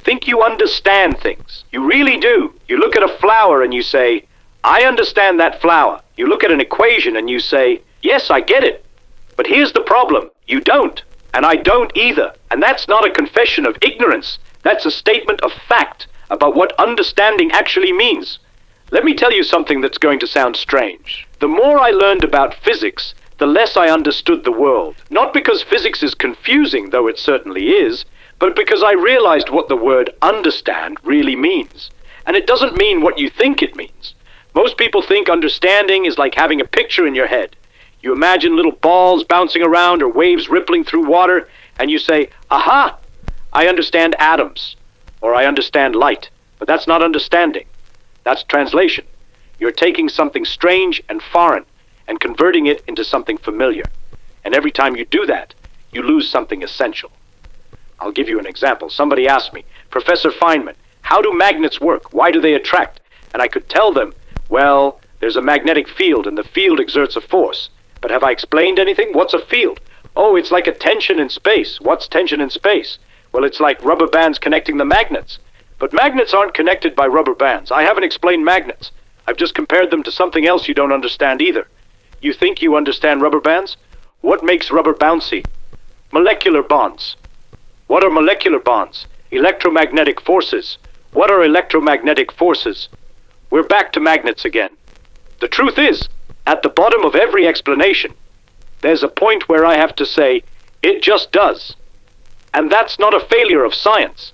think you understand things. You really do. You look at a flower and you say, I understand that flower. You look at an equation and you say, yes, I get it. But here's the problem. You don't. And I don't either. And that's not a confession of ignorance. That's a statement of fact about what understanding actually means. Let me tell you something that's going to sound strange. The more I learned about physics, the less I understood the world. Not because physics is confusing, though it certainly is, but because I realized what the word understand really means. And it doesn't mean what you think it means. Most people think understanding is like having a picture in your head. You imagine little balls bouncing around or waves rippling through water, and you say, aha, I understand atoms, or I understand light. But that's not understanding. That's translation. You're taking something strange and foreign and converting it into something familiar. And every time you do that, you lose something essential. I'll give you an example. Somebody asked me, Professor Feynman, how do magnets work? Why do they attract? And I could tell them, well, there's a magnetic field and the field exerts a force. But have I explained anything? What's a field? Oh, it's like a tension in space. What's tension in space? Well, it's like rubber bands connecting the magnets. But magnets aren't connected by rubber bands. I haven't explained magnets. I've just compared them to something else you don't understand either. You think you understand rubber bands? What makes rubber bouncy? Molecular bonds. What are molecular bonds? Electromagnetic forces. What are electromagnetic forces? We're back to magnets again. The truth is, at the bottom of every explanation, there's a point where I have to say, it just does. And that's not a failure of science.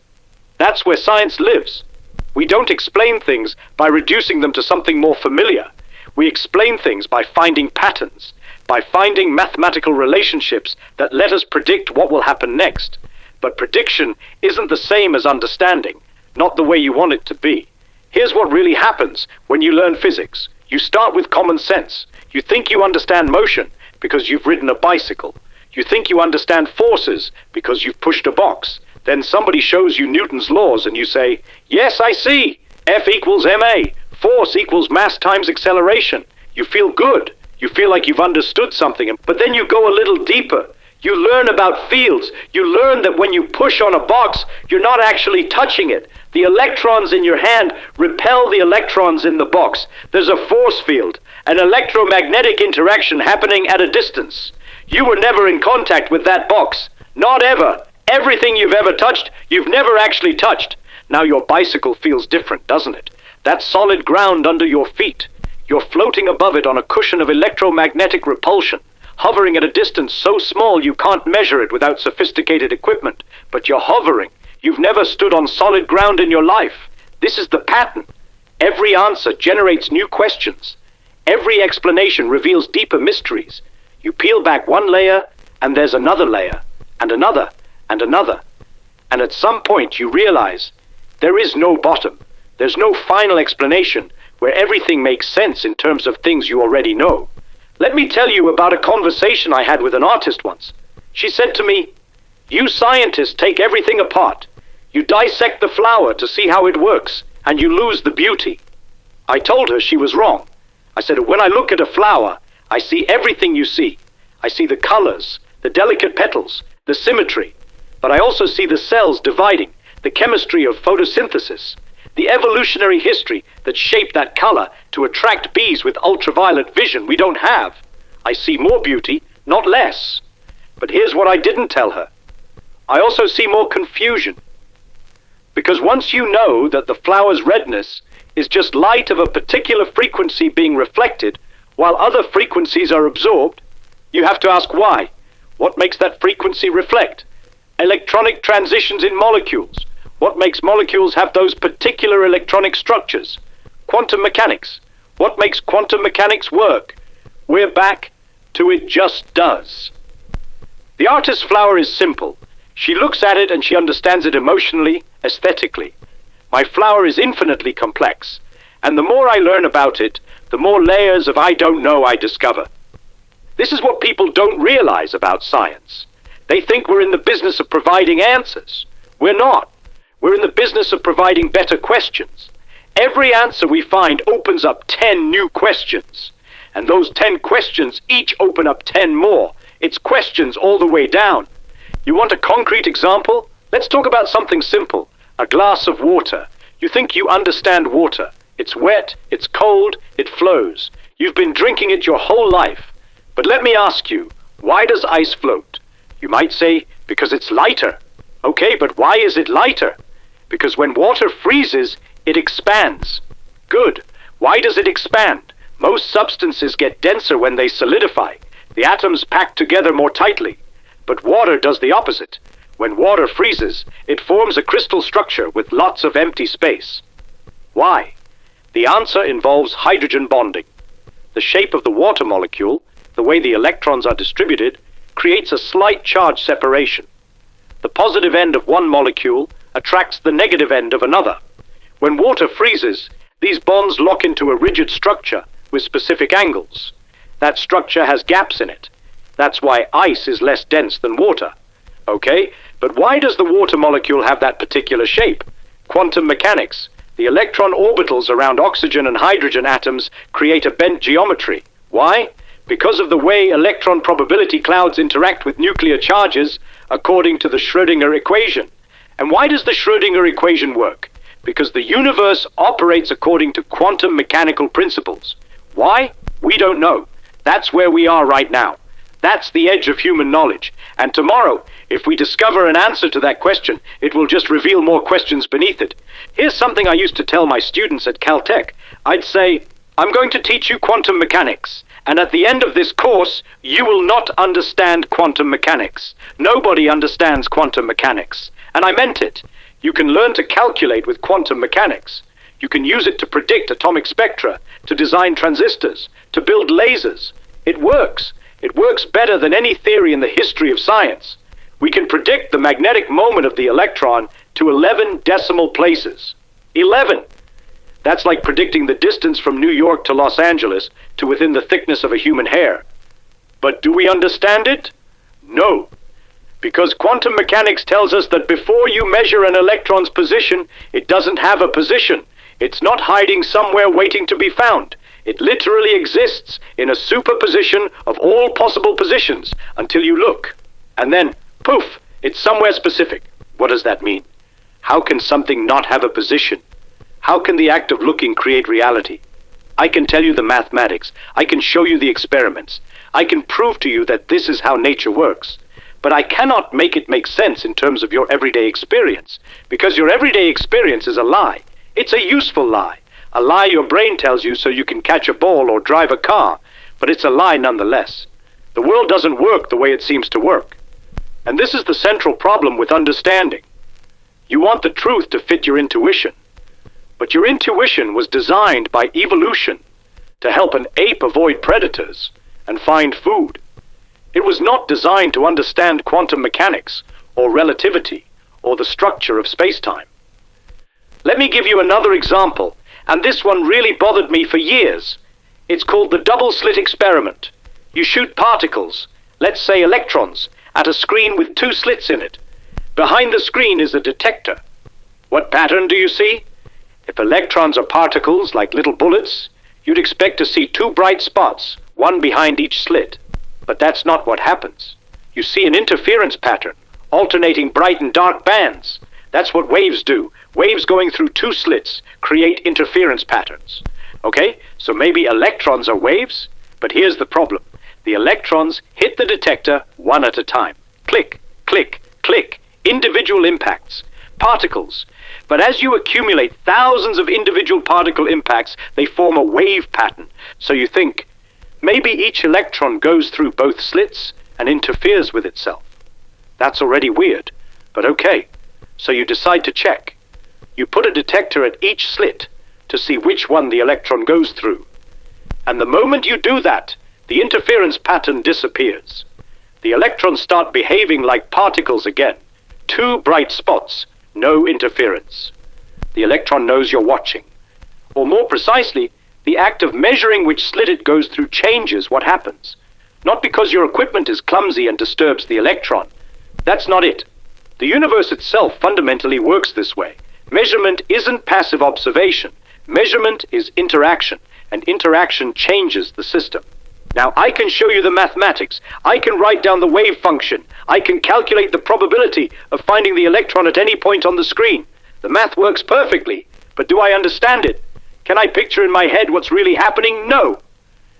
That's where science lives. We don't explain things by reducing them to something more familiar. We explain things by finding patterns, by finding mathematical relationships that let us predict what will happen next. But prediction isn't the same as understanding, not the way you want it to be. Here's what really happens when you learn physics. You start with common sense. You think you understand motion because you've ridden a bicycle. You think you understand forces because you've pushed a box. Then somebody shows you Newton's laws and you say, yes, I see. F equals ma. Force equals mass times acceleration. You feel good. You feel like you've understood something. But then you go a little deeper. You learn about fields. You learn that when you push on a box, you're not actually touching it. The electrons in your hand repel the electrons in the box. There's a force field, an electromagnetic interaction happening at a distance. You were never in contact with that box. Not ever. Everything you've ever touched, you've never actually touched. Now your bicycle feels different, doesn't it? That's solid ground under your feet. You're floating above it on a cushion of electromagnetic repulsion, hovering at a distance so small you can't measure it without sophisticated equipment. But you're hovering. You've never stood on solid ground in your life. This is the pattern. Every answer generates new questions. Every explanation reveals deeper mysteries. You peel back one layer, and there's another layer, and another, and another. And at some point you realize there is no bottom. There's no final explanation where everything makes sense in terms of things you already know. Let me tell you about a conversation I had with an artist once. She said to me, you scientists take everything apart. You dissect the flower to see how it works, and you lose the beauty. I told her she was wrong. I said, when I look at a flower, I see everything you see. I see the colors, the delicate petals, the symmetry. But I also see the cells dividing, the chemistry of photosynthesis, the evolutionary history that shaped that color to attract bees with ultraviolet vision we don't have. I see more beauty, not less. But here's what I didn't tell her. I also see more confusion. Because once you know that the flower's redness is just light of a particular frequency being reflected, while other frequencies are absorbed, you have to ask why. What makes that frequency reflect? Electronic transitions in molecules. What makes molecules have those particular electronic structures? Quantum mechanics. What makes quantum mechanics work? We're back to it just does. The artist's flower is simple. She looks at it and she understands it emotionally, aesthetically. My flower is infinitely complex, and the more I learn about it, the more layers of I don't know I discover. This is what people don't realize about science. They think we're in the business of providing answers. We're not. We're in the business of providing better questions. Every answer we find opens up 10 new questions. And those 10 questions each open up 10 more. It's questions all the way down. You want a concrete example? Let's talk about something simple. A glass of water. You think you understand water. It's wet, it's cold, it flows. You've been drinking it your whole life. But let me ask you, why does ice float? You might say, because it's lighter. Okay, but why is it lighter? Because when water freezes, it expands. Good. Why does it expand? Most substances get denser when they solidify. The atoms pack together more tightly. But water does the opposite. When water freezes, it forms a crystal structure with lots of empty space. Why? The answer involves hydrogen bonding. The shape of the water molecule, the way the electrons are distributed, creates a slight charge separation. The positive end of one molecule attracts the negative end of another. When water freezes, these bonds lock into a rigid structure with specific angles. That structure has gaps in it. That's why ice is less dense than water. Okay, but why does the water molecule have that particular shape? Quantum mechanics. The electron orbitals around oxygen and hydrogen atoms create a bent geometry. Why? Because of the way electron probability clouds interact with nuclear charges according to the Schrödinger equation. And why does the Schrödinger equation work? Because the universe operates according to quantum mechanical principles. Why? We don't know. That's where we are right now. That's the edge of human knowledge. And tomorrow, if we discover an answer to that question, it will just reveal more questions beneath it. Here's something I used to tell my students at Caltech. I'd say, I'm going to teach you quantum mechanics. And at the end of this course, you will not understand quantum mechanics. Nobody understands quantum mechanics. And I meant it. You can learn to calculate with quantum mechanics. You can use it to predict atomic spectra, to design transistors, to build lasers. It works. It works better than any theory in the history of science. We can predict the magnetic moment of the electron to 11 decimal places. 11! That's like predicting the distance from New York to Los Angeles to within the thickness of a human hair. But do we understand it? No. Because quantum mechanics tells us that before you measure an electron's position, it doesn't have a position. It's not hiding somewhere waiting to be found. It literally exists in a superposition of all possible positions until you look. And then, poof, it's somewhere specific. What does that mean? How can something not have a position? How can the act of looking create reality? I can tell you the mathematics. I can show you the experiments. I can prove to you that this is how nature works. But I cannot make it make sense in terms of your everyday experience, because your everyday experience is a lie. It's a useful lie. A lie your brain tells you so you can catch a ball or drive a car, but it's a lie nonetheless. The world doesn't work the way it seems to work. And this is the central problem with understanding. You want the truth to fit your intuition. But your intuition was designed by evolution to help an ape avoid predators and find food. It was not designed to understand quantum mechanics or relativity or the structure of space-time. Let me give you another example, and this one really bothered me for years. It's called the double-slit experiment. You shoot particles, let's say electrons, at a screen with two slits in it. Behind the screen is a detector. What pattern do you see? If electrons are particles like little bullets, you'd expect to see two bright spots, one behind each slit. But that's not what happens. You see an interference pattern, alternating bright and dark bands. That's what waves do. Waves going through two slits create interference patterns. Okay, so maybe electrons are waves, but here's the problem. The electrons hit the detector one at a time. Click, click, click. Individual impacts. Particles. But as you accumulate thousands of individual particle impacts, they form a wave pattern. So you think, maybe each electron goes through both slits and interferes with itself. That's already weird, but okay. So you decide to check. You put a detector at each slit to see which one the electron goes through. And the moment you do that, the interference pattern disappears. The electrons start behaving like particles again. Two bright spots, no interference. The electron knows you're watching. Or more precisely, the act of measuring which slit it goes through changes what happens. Not because your equipment is clumsy and disturbs the electron. That's not it. The universe itself fundamentally works this way. Measurement isn't passive observation. Measurement is interaction, and interaction changes the system. Now, I can show you the mathematics. I can write down the wave function. I can calculate the probability of finding the electron at any point on the screen. The math works perfectly, but do I understand it? Can I picture in my head what's really happening? No.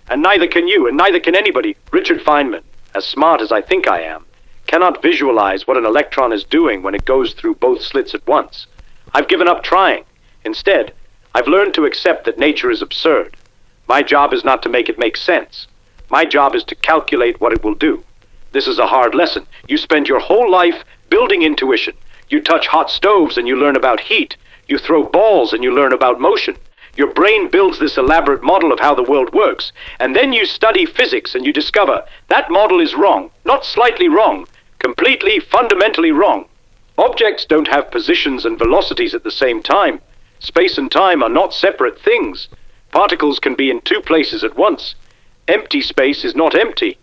And neither can you, and neither can anybody. Richard Feynman, as smart as I think I am, cannot visualize what an electron is doing when it goes through both slits at once. I've given up trying. Instead, I've learned to accept that nature is absurd. My job is not to make it make sense. My job is to calculate what it will do. This is a hard lesson. You spend your whole life building intuition. You touch hot stoves and you learn about heat. You throw balls and you learn about motion. Your brain builds this elaborate model of how the world works, and then you study physics and you discover that model is wrong, not slightly wrong, completely, fundamentally wrong. Objects don't have positions and velocities at the same time. Space and time are not separate things. Particles can be in two places at once. Empty space is not empty.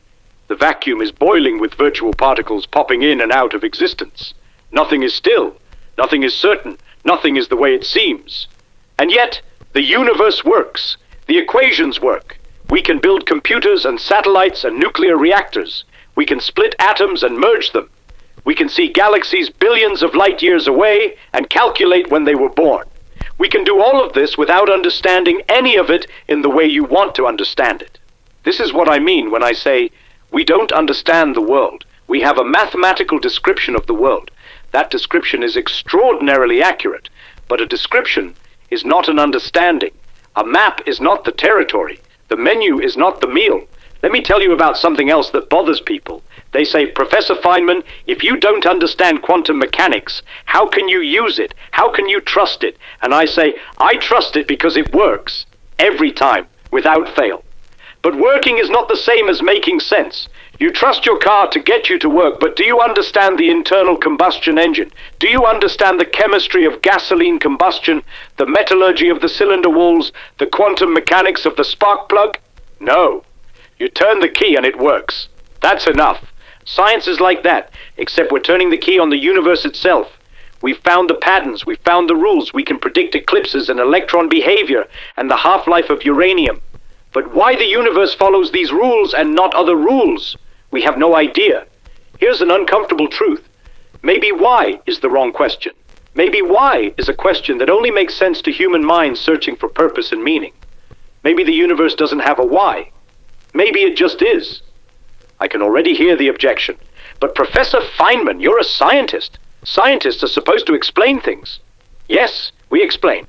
The vacuum is boiling with virtual particles popping in and out of existence. Nothing is still. Nothing is certain. Nothing is the way it seems. And yet, the universe works. The equations work. We can build computers and satellites and nuclear reactors. We can split atoms and merge them. We can see galaxies billions of light years away and calculate when they were born. We can do all of this without understanding any of it in the way you want to understand it. This is what I mean when I say we don't understand the world. We have a mathematical description of the world. That description is extraordinarily accurate, but a description is not an understanding. A map is not the territory. The menu is not the meal. Let me tell you about something else that bothers people. They say, Professor Feynman, if you don't understand quantum mechanics, how can you use it? How can you trust it? And I say, I trust it because it works. Every time, without fail. But working is not the same as making sense. You trust your car to get you to work, but do you understand the internal combustion engine? Do you understand the chemistry of gasoline combustion, the metallurgy of the cylinder walls, the quantum mechanics of the spark plug? No. You turn the key and it works. That's enough. Science is like that, except we're turning the key on the universe itself. We've found the patterns, we've found the rules, we can predict eclipses and electron behavior and the half-life of uranium. But why the universe follows these rules and not other rules? We have no idea. Here's an uncomfortable truth. Maybe why is the wrong question. Maybe why is a question that only makes sense to human minds searching for purpose and meaning. Maybe the universe doesn't have a why. Maybe it just is. I can already hear the objection. But Professor Feynman, you're a scientist. Scientists are supposed to explain things. Yes, we explain.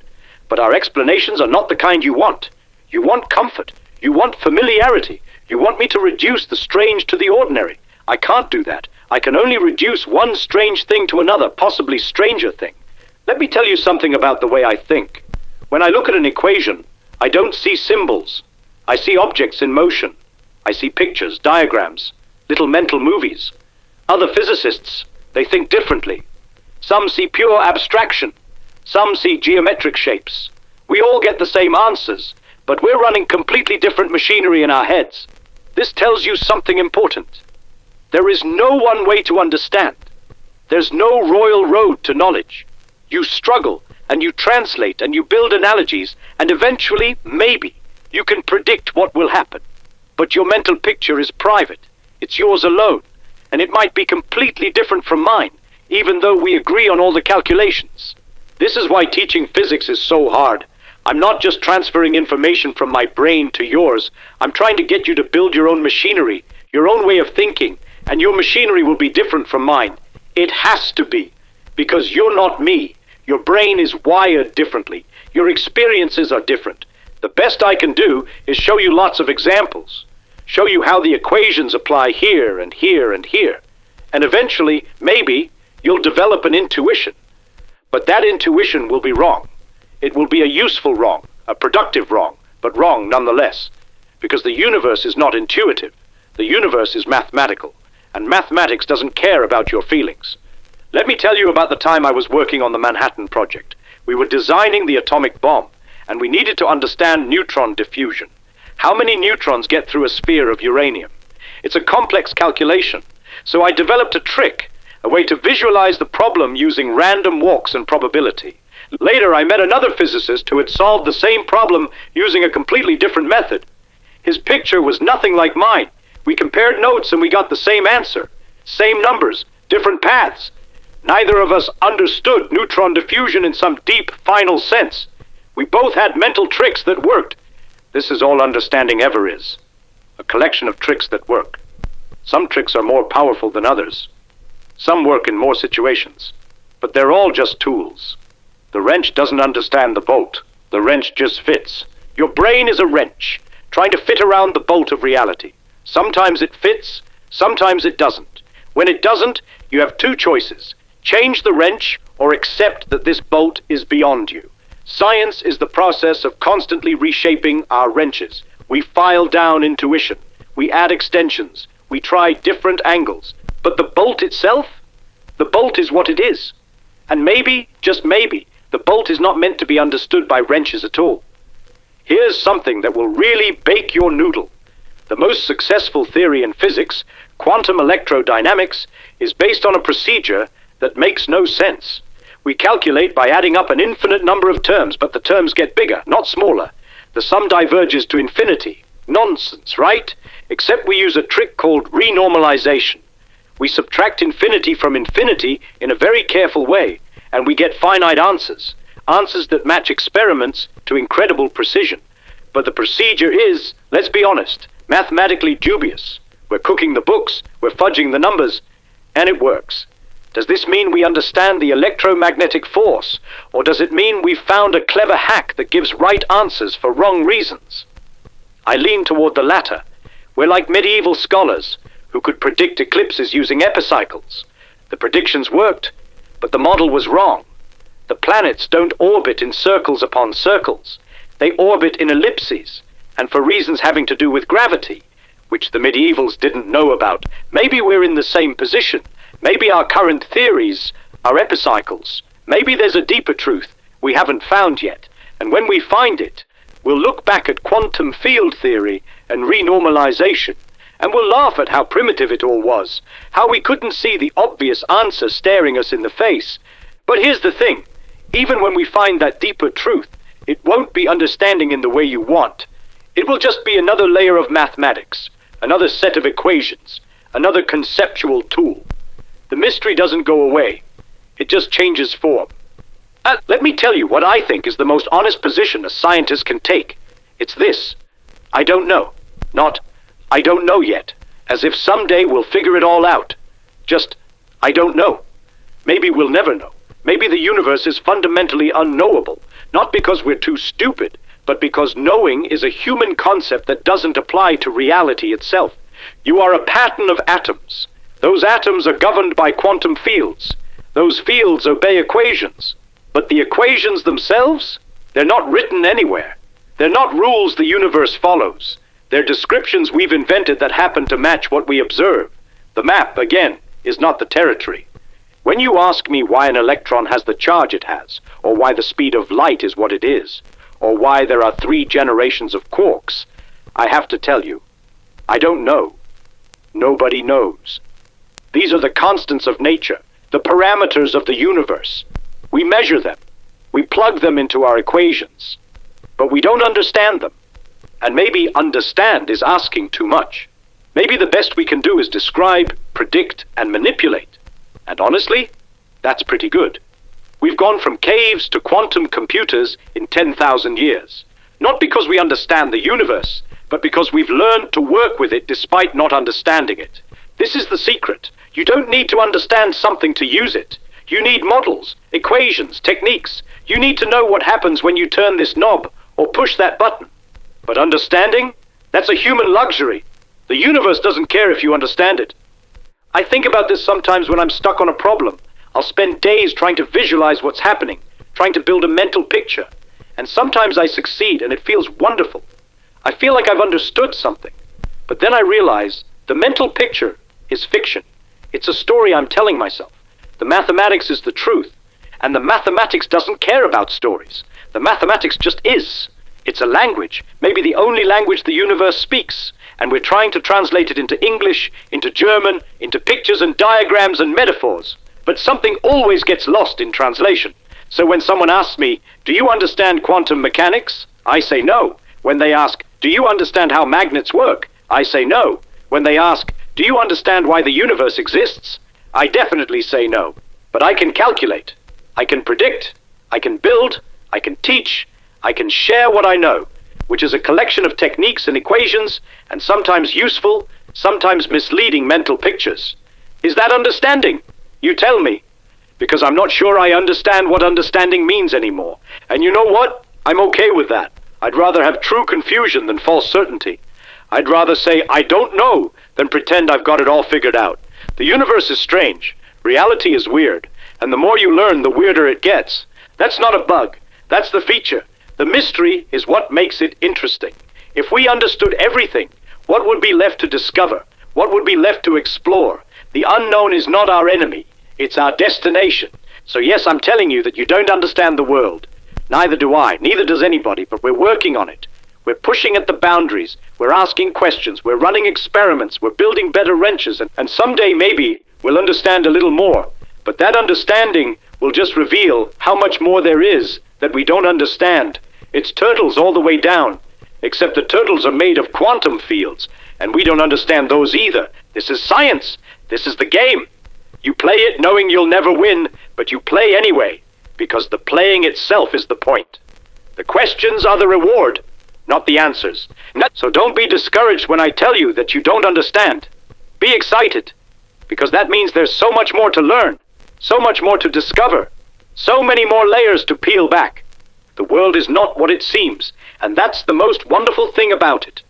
But our explanations are not the kind you want. You want comfort. You want familiarity. You want me to reduce the strange to the ordinary. I can't do that. I can only reduce one strange thing to another, possibly stranger thing. Let me tell you something about the way I think. When I look at an equation, I don't see symbols. I see objects in motion. I see pictures, diagrams, little mental movies. Other physicists, they think differently. Some see pure abstraction. Some see geometric shapes. We all get the same answers, but we're running completely different machinery in our heads. This tells you something important. There is no one way to understand. There's no royal road to knowledge. You struggle, and you translate, and you build analogies, and eventually, maybe, you can predict what will happen. But your mental picture is private. It's yours alone, and it might be completely different from mine, even though we agree on all the calculations. This is why teaching physics is so hard. I'm not just transferring information from my brain to yours. I'm trying to get you to build your own machinery, your own way of thinking, and your machinery will be different from mine. It has to be, because you're not me. Your brain is wired differently. Your experiences are different. The best I can do is show you lots of examples, show you how the equations apply here and here and here, and eventually, maybe, you'll develop an intuition. But that intuition will be wrong. It will be a useful wrong, a productive wrong, but wrong nonetheless, because the universe is not intuitive. The universe is mathematical, and mathematics doesn't care about your feelings. Let me tell you about the time I was working on the Manhattan Project. We were designing the atomic bomb, and we needed to understand neutron diffusion. How many neutrons get through a sphere of uranium? It's a complex calculation, so I developed a trick, a way to visualize the problem using random walks and probability. Later, I met another physicist who had solved the same problem using a completely different method. His picture was nothing like mine. We compared notes and we got the same answer. Same numbers, different paths. Neither of us understood neutron diffusion in some deep, final sense. We both had mental tricks that worked. This is all understanding ever is. A collection of tricks that work. Some tricks are more powerful than others. Some work in more situations. But they're all just tools. The wrench doesn't understand the bolt. The wrench just fits. Your brain is a wrench, trying to fit around the bolt of reality. Sometimes it fits, sometimes it doesn't. When it doesn't, you have two choices. Change the wrench or accept that this bolt is beyond you. Science is the process of constantly reshaping our wrenches. We file down intuition. We add extensions. We try different angles. But the bolt itself? The bolt is what it is. And maybe, just maybe, the bolt is not meant to be understood by wrenches at all. Here's something that will really bake your noodle. The most successful theory in physics, quantum electrodynamics, is based on a procedure that makes no sense. We calculate by adding up an infinite number of terms, but the terms get bigger, not smaller. The sum diverges to infinity. Nonsense, right? Except we use a trick called renormalization. We subtract infinity from infinity in a very careful way, and we get finite answers. Answers that match experiments to incredible precision. But the procedure is, let's be honest, mathematically dubious. We're cooking the books, we're fudging the numbers, and it works. Does this mean we understand the electromagnetic force, or does it mean we've found a clever hack that gives right answers for wrong reasons? I lean toward the latter. We're like medieval scholars who could predict eclipses using epicycles. The predictions worked, but the model was wrong. The planets don't orbit in circles upon circles. They orbit in ellipses, and for reasons having to do with gravity, which the medievals didn't know about. Maybe we're in the same position. Maybe our current theories are epicycles. Maybe there's a deeper truth we haven't found yet. And when we find it, we'll look back at quantum field theory and renormalization, and we'll laugh at how primitive it all was, how we couldn't see the obvious answer staring us in the face. But here's the thing. Even when we find that deeper truth, it won't be understanding in the way you want. It will just be another layer of mathematics, another set of equations, another conceptual tool. The mystery doesn't go away. It just changes form. Let me tell you what I think is the most honest position a scientist can take. It's this. I don't know. Not, I don't know yet. As if someday we'll figure it all out. Just, I don't know. Maybe we'll never know. Maybe the universe is fundamentally unknowable. Not because we're too stupid, but because knowing is a human concept that doesn't apply to reality itself. You are a pattern of atoms. Those atoms are governed by quantum fields. Those fields obey equations. But the equations themselves, they're not written anywhere. They're not rules the universe follows. They're descriptions we've invented that happen to match what we observe. The map, again, is not the territory. When you ask me why an electron has the charge it has, or why the speed of light is what it is, or why there are 3 generations of quarks, I have to tell you, I don't know. Nobody knows. These are the constants of nature, the parameters of the universe. We measure them. We plug them into our equations. But we don't understand them. And maybe understand is asking too much. Maybe the best we can do is describe, predict, and manipulate. And honestly, that's pretty good. We've gone from caves to quantum computers in 10,000 years. Not because we understand the universe, but because we've learned to work with it despite not understanding it. This is the secret. You don't need to understand something to use it. You need models, equations, techniques. You need to know what happens when you turn this knob or push that button. But understanding? That's a human luxury. The universe doesn't care if you understand it. I think about this sometimes when I'm stuck on a problem. I'll spend days trying to visualize what's happening, trying to build a mental picture. And sometimes I succeed and it feels wonderful. I feel like I've understood something. But then I realize the mental picture is fiction. It's a story I'm telling myself. The mathematics is the truth. And the mathematics doesn't care about stories. The mathematics just is. It's a language, maybe the only language the universe speaks. And we're trying to translate it into English, into German, into pictures and diagrams and metaphors. But something always gets lost in translation. So when someone asks me, do you understand quantum mechanics? I say no. When they ask, do you understand how magnets work? I say no. When they ask, do you understand why the universe exists? I definitely say no. But I can calculate, I can predict, I can build, I can teach, I can share what I know, which is a collection of techniques and equations, and sometimes useful, sometimes misleading mental pictures. Is that understanding? You tell me. Because I'm not sure I understand what understanding means anymore. And you know what? I'm okay with that. I'd rather have true confusion than false certainty. I'd rather say I don't know than pretend I've got it all figured out. The universe is strange. Reality is weird. And the more you learn, the weirder it gets. That's not a bug. That's the feature. The mystery is what makes it interesting. If we understood everything, what would be left to discover? What would be left to explore? The unknown is not our enemy. It's our destination. So yes, I'm telling you that you don't understand the world. Neither do I. Neither does anybody. But we're working on it. We're pushing at the boundaries. We're asking questions. We're running experiments. We're building better wrenches. And someday maybe we'll understand a little more. But that understanding will just reveal how much more there is that we don't understand. It's turtles all the way down. Except the turtles are made of quantum fields. And we don't understand those either. This is science. This is the game. You play it knowing you'll never win, but you play anyway, because the playing itself is the point. The questions are the reward, not the answers. So don't be discouraged when I tell you that you don't understand. Be excited, because that means there's so much more to learn, so much more to discover, so many more layers to peel back. The world is not what it seems, and that's the most wonderful thing about it.